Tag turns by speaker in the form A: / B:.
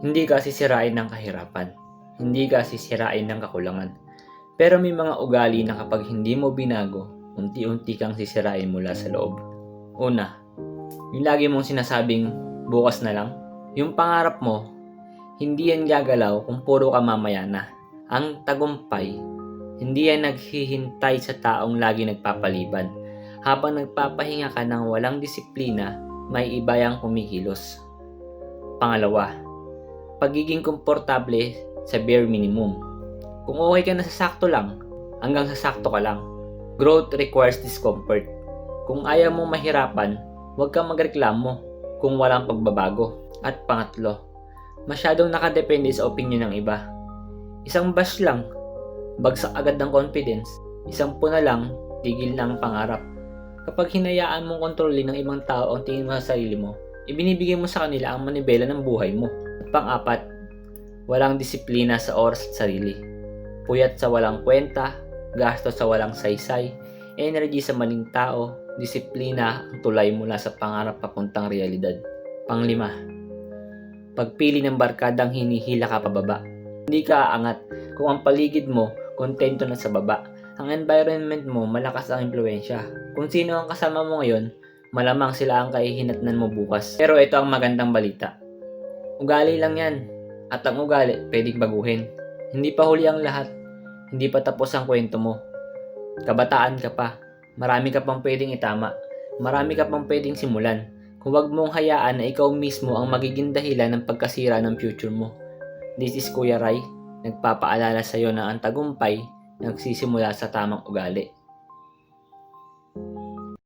A: Hindi ka sisirain ng kahirapan. Hindi ka sisirain ng kakulangan. Pero may mga ugali na kapag hindi mo binago, unti-unti kang sisirain mula sa loob. Una, yung lagi mong sinasabing bukas na lang. Yung pangarap mo, hindi yan gagalaw kung puro ka mamaya na. Ang tagumpay, hindi yan naghihintay sa taong lagi nagpapaliban. Habang nagpapahinga ka ng walang disiplina, may iba yang kumikilos. Pangalawa, pagiging komportable sa bare minimum. Kung okay ka na sa sakto lang, hanggang sa sakto ka lang. Growth requires discomfort. Kung ayaw mong mahirapan, huwag kang magreklamo kung walang pagbabago. At pangatlo, masyadong nakadepende sa opinion ng iba. Isang bash lang, bagsak agad ng confidence. Isang puna lang, tigil na ang pangarap. Kapag hinayaan mong kontrolin ng ibang tao ang tingin mo sa sarili mo, ibinibigay mo sa kanila ang manibela ng buhay mo. At pang-apat, walang disiplina sa oras at sarili. Puyat sa walang kwenta, gastos sa walang saysay, energy sa maling tao, disiplina ang tulay mula sa pangarap papuntang realidad. Panglima, pagpili ng barkadang hinihila ka pababa. Hindi ka aangat kung ang paligid mo kontento na sa baba. Ang environment mo malakas ang impluwensya. Kung sino ang kasama mo ngayon, malamang sila ang kahihinatnan mo bukas. Pero ito ang magandang balita. Ugali lang yan. At ang ugali, pwedeng baguhin. Hindi pa huli ang lahat. Hindi pa tapos ang kwento mo. Kabataan ka pa. Marami ka pang pwedeng itama. Marami ka pang pwedeng simulan. Kung wag mong hayaan na ikaw mismo ang magiging dahilan ng pagkasira ng future mo. This is Kuya Rai, nagpapaalala sa iyo na ang tagumpay nagsisimula sa tamang ugali.